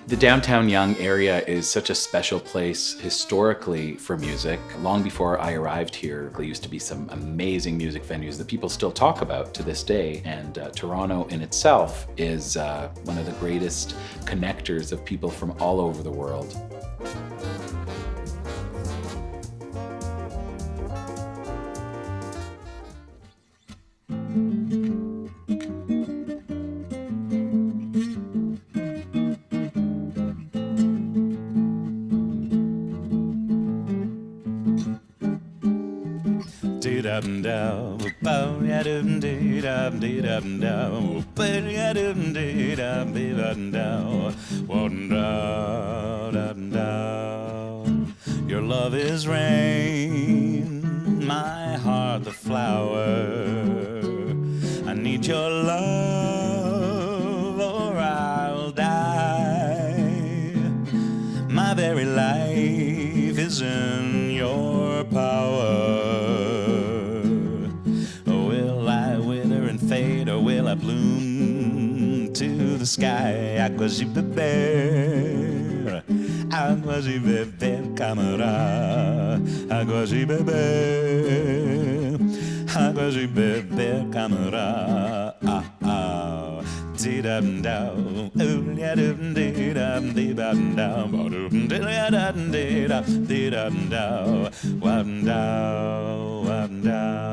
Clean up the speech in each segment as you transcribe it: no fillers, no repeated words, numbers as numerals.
The downtown Yonge area is such a special place historically for music. Long before I arrived here, there used to be some amazing music venues that people still talk about to this day. And Toronto in itself is one of the greatest connectors of people from all over the world. Your love is rain, my heart the flower. I need your love or I'll die. My very life is in your power. Will I wither and fade, or will I bloom to the sky? Águas de beber, águas de beber, camará. Águas de beber, águas de beber, camará. Ah, ah. Dee-dum-dow, ooh-ya-dum, dee-dum, dee-dum-dow, ba-dum, dee-da-dum, dee-dum-dow, wam-dow, wam-dow.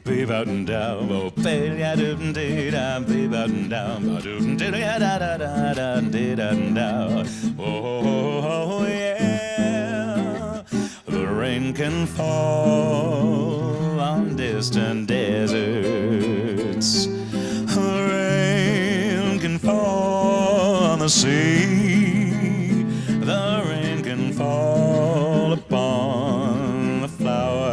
Be-ba-dum-dow, oh-ba-ya-dum-dee-dum, be-ba-dum-dow, ba-dum-dee-da-da-da-da-dee-dum-dow. Oh, yeah. The rain can fall on distant deserts. The rain can fall on the sea. The rain can fall upon the flower.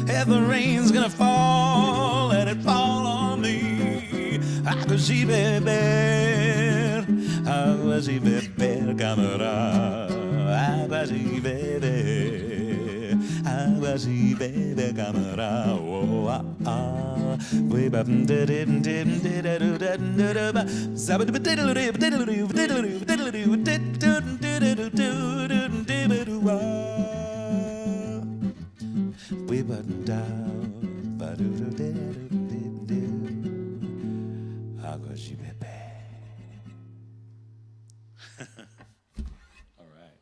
If the rain's gonna fall, let it fall on me. Águas de beber, águas de beber, camará. Águas de beber, águas de beber, camará. Oh, ah, ah. We bum didim dim didu didu ba. Zabadu didu didu didu didu didu didu didu didu. We button down, ba-do-do-do-do-do-do. Águas de beber. All right.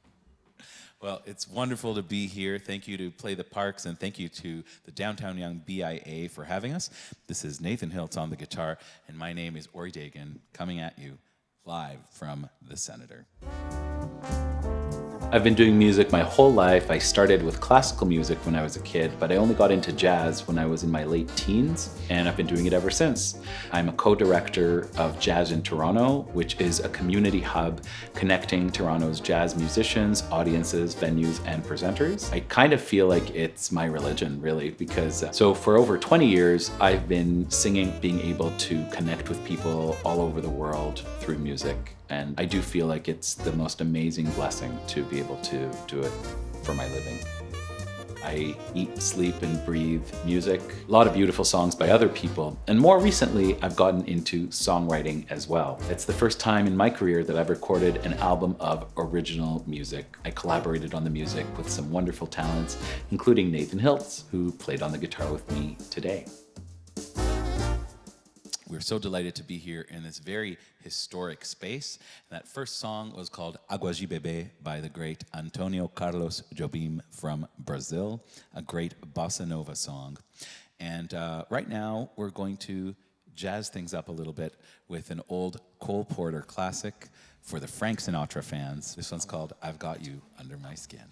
Well, it's wonderful to be here. Thank you to Play the Parks, and thank you to the Downtown Young BIA for having us. This is Nathan Hiltz on the guitar, and my name is Ori Dagan, coming at you live from the Senator. I've been doing music my whole life. I started with classical music when I was a kid, but I only got into jazz when I was in my late teens, and I've been doing it ever since. I'm a co-director of Jazz in Toronto, which is a community hub connecting Toronto's jazz musicians, audiences, venues, and presenters. I kind of feel like it's my religion, really, because so for over 20 years, I've been singing, being able to connect with people all over the world through music. And I do feel like it's the most amazing blessing to be able to do it for my living. I eat, sleep, and breathe music. A lot of beautiful songs by other people. And more recently, I've gotten into songwriting as well. It's the first time in my career that I've recorded an album of original music. I collaborated on the music with some wonderful talents, including Nathan Hiltz, who played on the guitar with me today. We're so delighted to be here in this very historic space. And that first song was called Águas de Beber by the great Antonio Carlos Jobim from Brazil, a great bossa nova song. And right now, we're going to jazz things up a little bit with an old Cole Porter classic for the Frank Sinatra fans. This one's called I've Got You Under My Skin.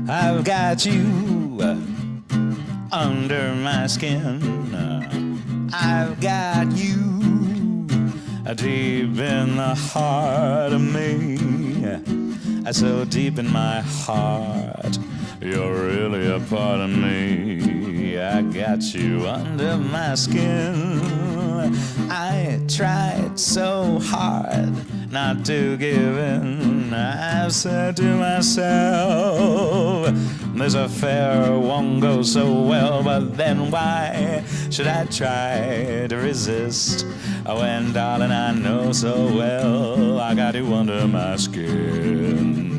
I've got you under my skin. I've got you deep in the heart of me. So deep in my heart, you're really a part of me. I got you under my skin. I tried so hard not to give in. I've said to myself, this affair won't go so well, but then why should I try to resist when, darling, I know so well I got you under my skin?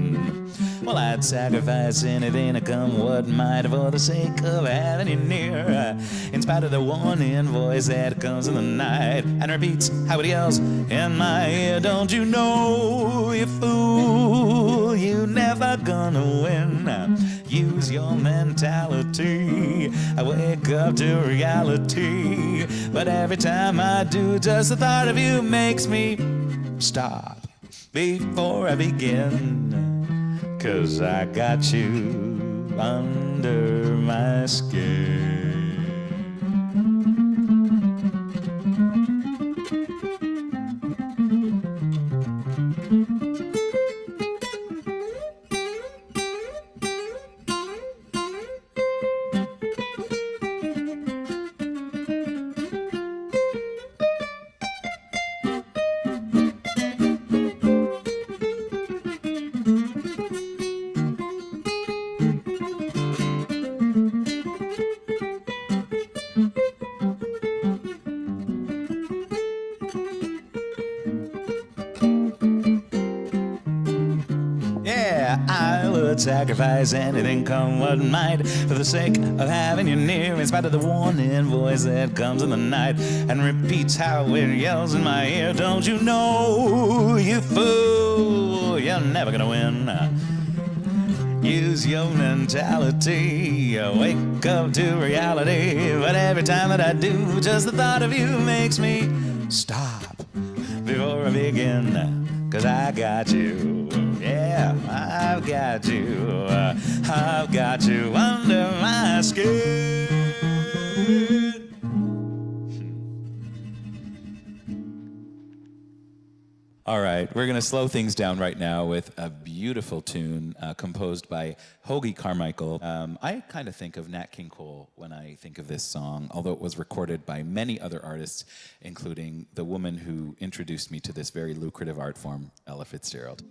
Well, I'd sacrifice anything to come what might for the sake of having you near. In spite of the warning voice that comes in the night and repeats how it yells in my ear. Don't you know, you fool, you never gonna win. Use your mentality. I wake up to reality. But every time I do, just the thought of you makes me stop before I begin. 'Cause I got you under my skin. I would sacrifice anything come what might for the sake of having you near. In spite of the warning voice that comes in the night and repeats how it yells in my ear. Don't you know, you fool, you're never gonna win. Use your mentality, wake up to reality. But every time that I do, just the thought of you makes me stop before I begin. 'Cause I got you, yeah, I've got you under my skin. All right, we're going to slow things down right now with a beautiful tune composed by Hoagie Carmichael. I kind of think of Nat King Cole when I think of this song, although it was recorded by many other artists, including the woman who introduced me to this very lucrative art form, Ella Fitzgerald.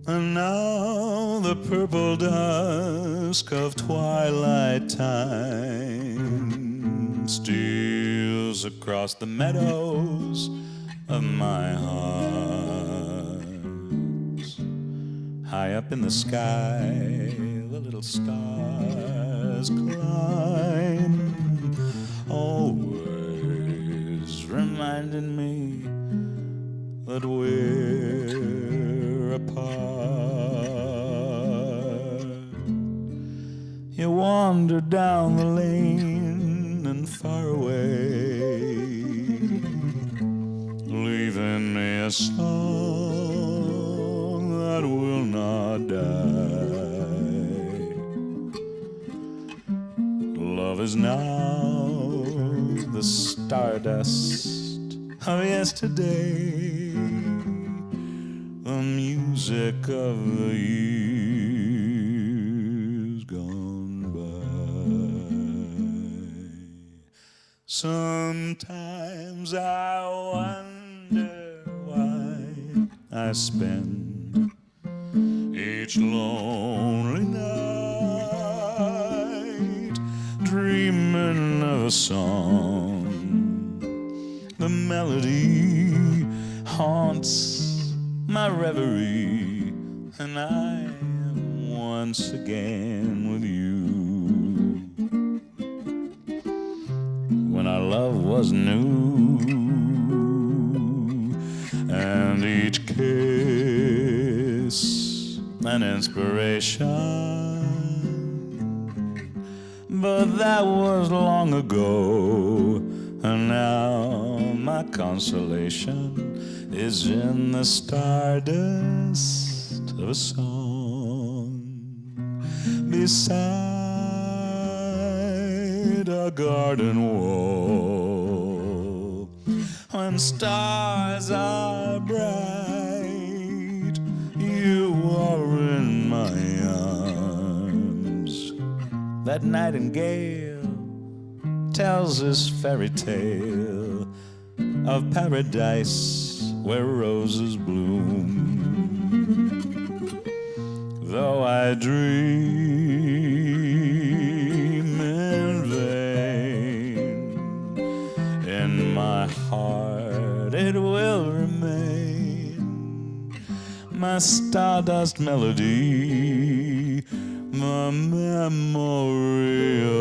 And now the purple dusk of twilight time steals across the meadows of my heart. High up in the sky, the little stars climb, always reminding me that we're apart. You wander down the lane and far away, leaving me a song that will not die. Love is now the stardust of yesterday, the music of the years gone by. Sometimes I wonder why I spend each lonely night dreaming of a song. The melody haunts my reverie, and I am once again with you. When our love was new, and each kiss an inspiration, but that was long ago. And now my consolation is in the stardust of a song beside a garden wall. When stars are bright, you are in my arms. That nightingale tells this fairy tale of paradise where roses bloom. Though I dream in vain, in my heart it will remain, my stardust melody, my memory of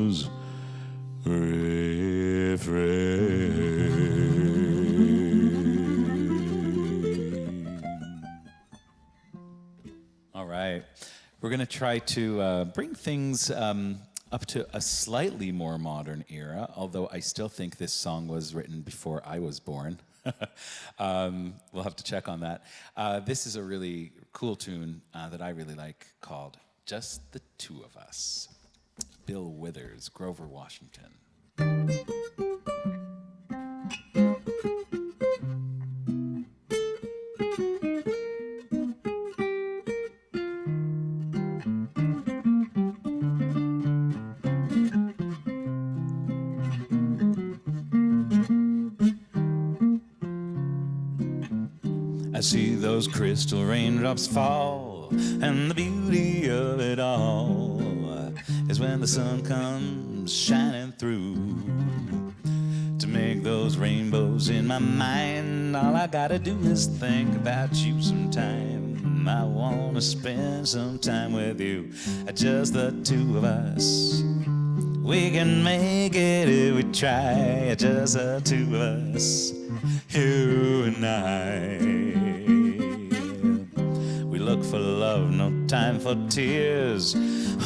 love's refrain. All right. We're going to try to bring things up to a slightly more modern era, although I still think this song was written before I was born. We'll have to check on that. This is a really cool tune that I really like called Just the Two of Us. Bill Withers, Grover Washington. I see those crystal raindrops fall, and the beauty of it all is when the sun comes shining through to make those rainbows in my mind. All I gotta do is think about you sometime. I wanna spend some time with you, just the two of us. We can make it if we try, just the two of us, you and I. We look for love, no time for tears.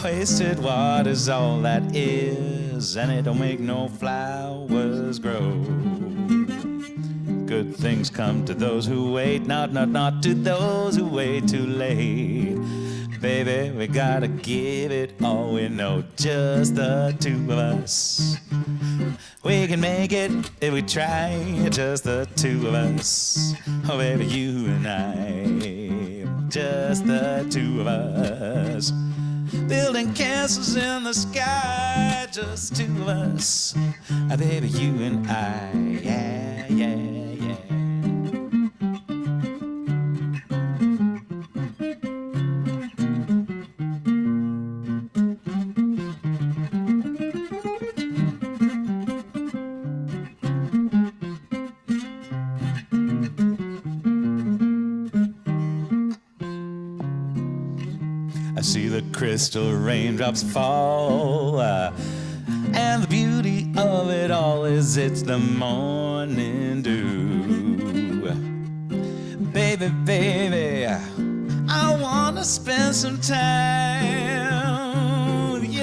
Wasted water's all that is, and it don't make no flowers grow. Good things come to those who wait, not to those who wait too late. Baby, we gotta give it all we know, just the two of us. We can make it if we try, just the two of us. Oh, baby, you and I, just the two of us. Building castles in the sky, just two of us. Oh, baby, you and I, yeah, yeah, yeah. I see the crystal raindrops fall, and the beauty of it all is it's the morning dew. Baby, baby, I wanna spend some time with you,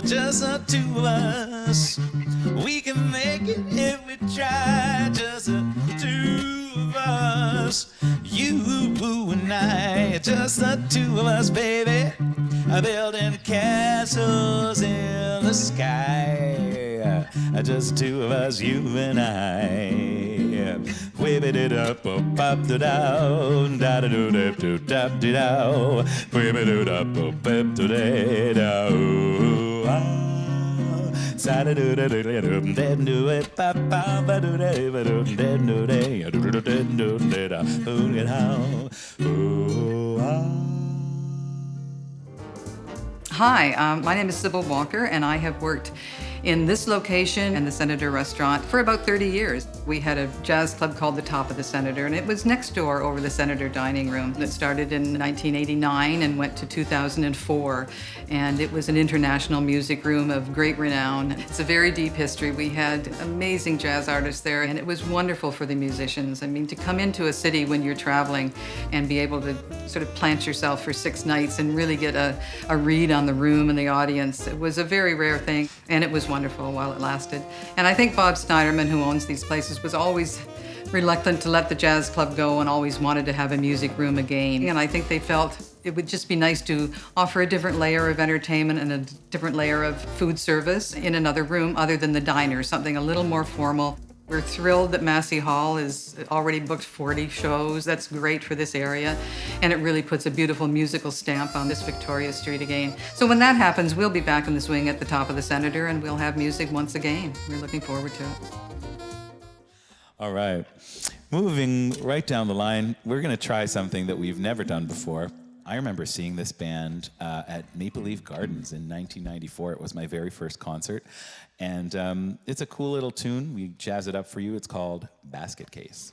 just the two of us. We can make it if we try, just the two of us. You and I, just the two of us, baby, building castles in the sky. Just the two of us, you and I. Whip it up, up, da down, da da do da do da da down. Whip it up, up, da da down. Sa da do da do da do da do it, pa pa ba do da ba do da do da do da do da da. Look at how. Hi, my name is Sybil Walker, and I have worked in this location and the Senator restaurant for about 30 years. We had a jazz club called the Top of the Senator, and it was next door over the Senator dining room. It started in 1989 and went to 2004, and it was an international music room of great renown. It's a very deep history. We had amazing jazz artists there, and it was wonderful for the musicians. I mean, to come into a city when you're traveling and be able to sort of plant yourself for 6 nights and really get a read on the room and the audience, it was a very rare thing, and it was wonderful while it lasted. And I think Bob Snyderman, who owns these places, was always reluctant to let the jazz club go and always wanted to have a music room again. And I think they felt it would just be nice to offer a different layer of entertainment and a different layer of food service in another room other than the diner, something a little more formal. We're thrilled that Massey Hall has already booked 40 shows. That's great for this area, and it really puts a beautiful musical stamp on this Victoria Street again. So when that happens, we'll be back in the swing at the Top of the Senator, and we'll have music once again. We're looking forward to it. All right. Moving right down the line, we're going to try something that we've never done before. I remember seeing this band at Maple Leaf Gardens in 1994. It was my very first concert. And it's a cool little tune. We jazz it up for you. It's called Basket Case.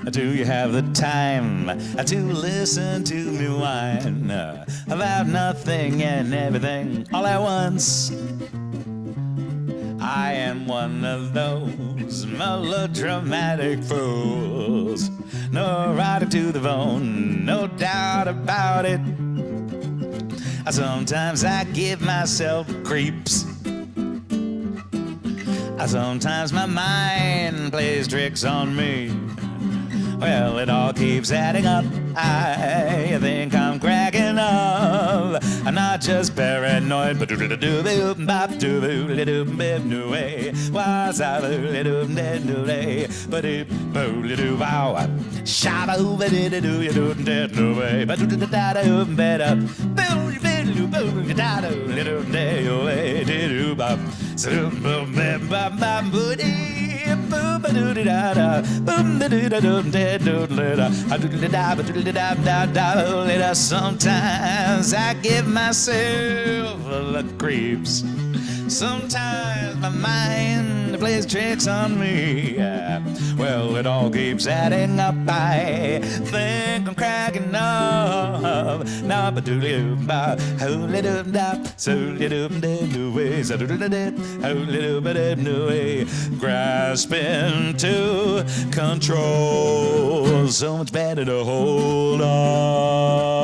Do you have the time to listen to me whine about nothing and everything all at once? I am one of those melodramatic fools, neurotic to the bone, no doubt about it. Sometimes I give myself creeps. Sometimes my mind plays tricks on me. Well, it all keeps adding up. I think I'm cracking up. I'm not just paranoid, but sometimes I give myself the creeps. Sometimes my mind plays tricks on me. Well, it all keeps adding up. I think I'm cracking up. Now, but do grasping to control. So much better to hold on.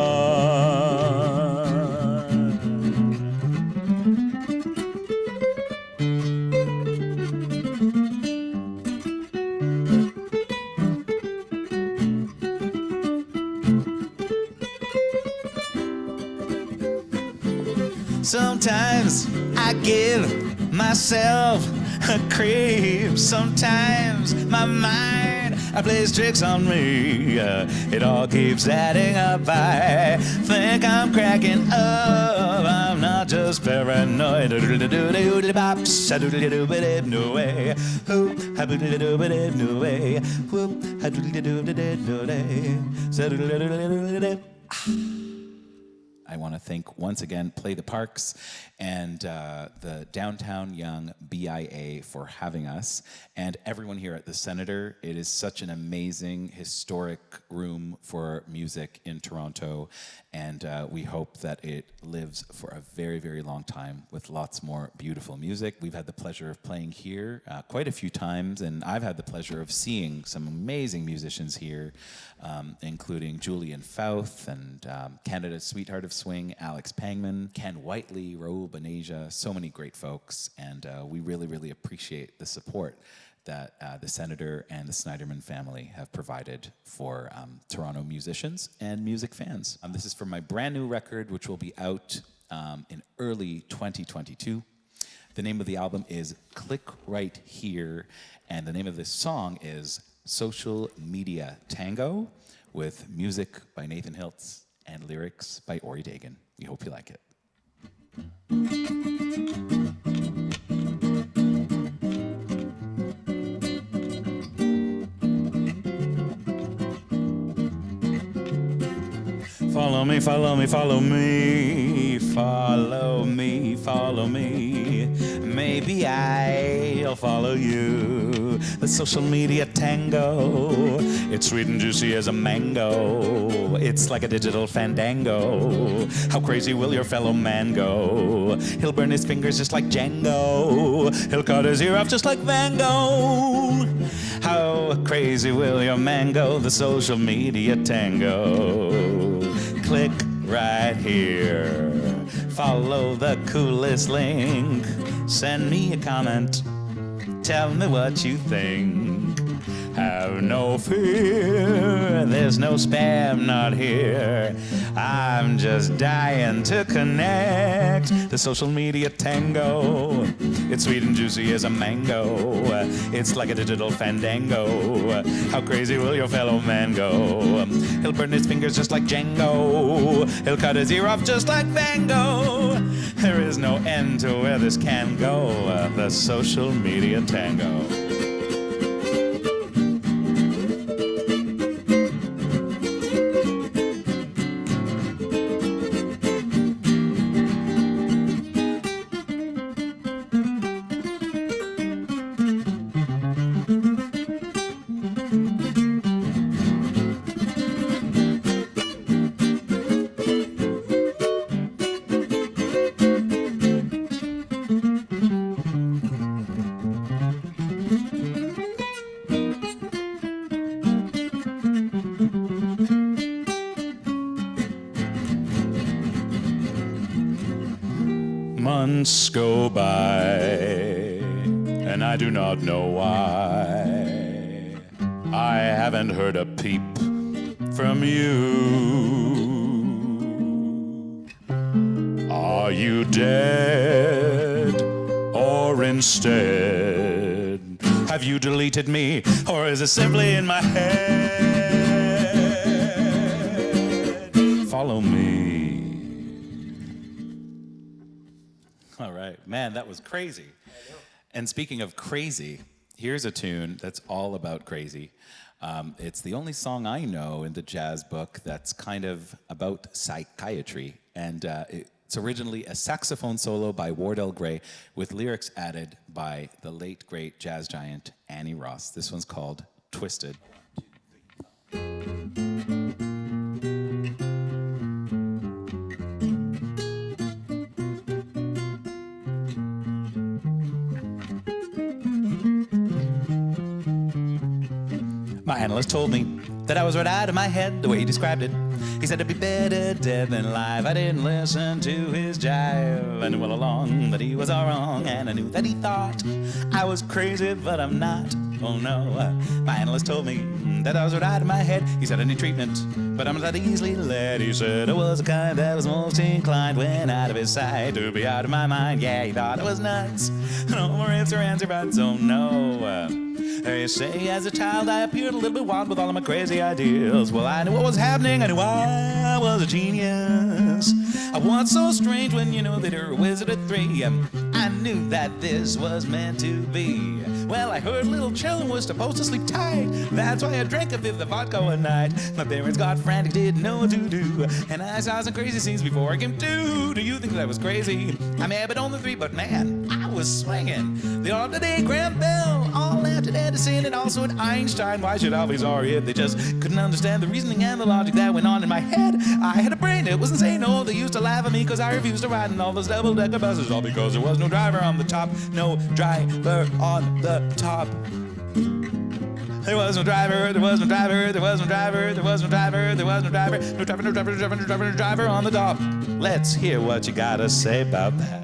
Sometimes I give myself a creep. Sometimes my mind plays tricks on me. It all keeps adding up. I think I'm cracking up. I'm not just paranoid. I want to thank once again Play the Parks and the Downtown Young BIA for having us, and everyone here at the Senator. It is such an amazing, historic room for music in Toronto, and we hope that it lives for a very, very long time with lots more beautiful music. We've had the pleasure of playing here quite a few times, and I've had the pleasure of seeing some amazing musicians here, including Julian Fouth and Canada's Sweetheart of Swing, Alex Pangman, Ken Whiteley, Raul Benasia, so many great folks, and we really, really appreciate the support that the Senator and the Snyderman family have provided for Toronto musicians and music fans. This is from my brand new record, which will be out in early 2022. The name of the album is Click Right Here, and the name of this song is Social Media Tango, with music by Nathan Hiltz and lyrics by Ori Dagan. We hope you like it. Follow me, follow me, follow me, follow me, follow me. Maybe I'll follow you. The social media tango, it's sweet and juicy as a mango. It's like a digital fandango. How crazy will your fellow man go? He'll burn his fingers just like Django. He'll cut his ear off just like Van Gogh. How crazy will your man go? The social media tango. Click right here. Follow the coolest link. Send me a comment. Tell me what you think. Have no fear, there's no spam not here. I'm just dying to connect. The social media tango, it's sweet and juicy as a mango. It's like a digital fandango. How crazy will your fellow man go? He'll burn his fingers just like Django. He'll cut his ear off just like Van Gogh. There is no end to where this can go. The social media tango. Months go by, and I do not know why. I haven't heard a peep from you. Are you dead, or instead have you deleted me, or is it simply in my head? Follow me. All right, man, that was crazy. And speaking of crazy, here's a tune that's all about crazy. It's the only song I know in the jazz book that's kind of about psychiatry. And it's originally a saxophone solo by Wardell Gray with lyrics added by the late, great jazz giant Annie Ross. This one's called Twisted. My analyst told me that I was right out of my head the way he described it. He said it'd be better dead than alive. I didn't listen to his jive. I knew all along that he was all wrong, and I knew that he thought I was crazy, but I'm not. Oh no. My analyst told me that I was right out of my head. He said I need treatment, but I'm not that easily led. He said I was the kind that was most inclined when out of his sight to be out of my mind. Yeah, he thought I was nuts. No more ifs or ands or buts. Oh no. They say as a child I appeared a little bit wild with all of my crazy ideas. Well, I knew what was happening. I knew I was a genius. I was so strange when you know that you're a wizard at 3. I knew that this was meant to be. Well, I heard a little chill and was supposed to sleep tight. That's why I drank a fifth of vodka one night. My parents got frantic, didn't know what to do. And I saw some crazy scenes before I came to. Do you think that I was crazy? I may have been on the 3, but man, I was swinging. The all today Graham Bell, all after Edison, and also at Einstein. Why should I always are if they just couldn't understand the reasoning and the logic that went on in my head? I had a brain that was insane. Oh, they used to laugh at me because I refused to ride in all those double-decker buses, all because there was no driver on the top. No driver on the top. There was no driver, there was no driver, there was no driver, there was no driver, there was no driver, no driver, no driver, no driver, no driver, no driver on the top. Let's hear what you gotta say about that.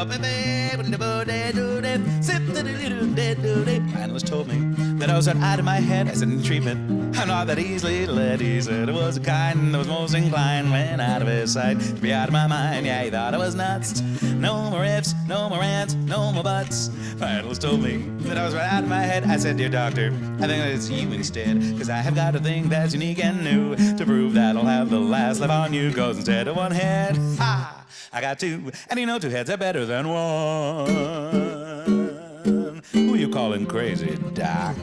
Analyst told me that I was out of my head. I said, in treatment, I'm not that easily led. He said it was the kind that was most inclined, went out of his sight to be out of my mind. Yeah, he thought I was nuts. No more ifs, no more ands, no more buts. Analyst told me that I was right out of my head. I said, dear doctor, I think that it's you instead, because I have got a thing that's unique and new to prove that I'll have the last laugh on you, cause instead of one head, ha, I got two, and you know 2 heads are better than one. Who you calling crazy, Doc?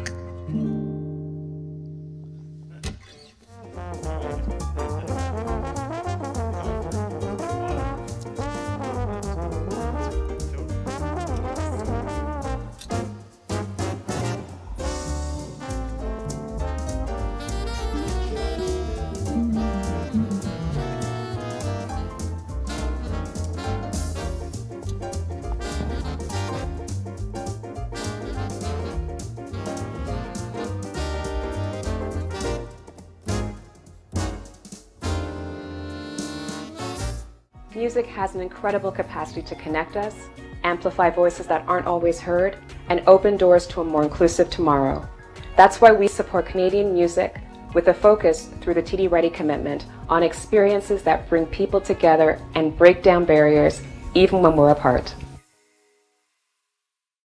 Music has an incredible capacity to connect us, amplify voices that aren't always heard, and open doors to a more inclusive tomorrow. That's why we support Canadian music with a focus through the TD Ready commitment on experiences that bring people together and break down barriers even when we're apart.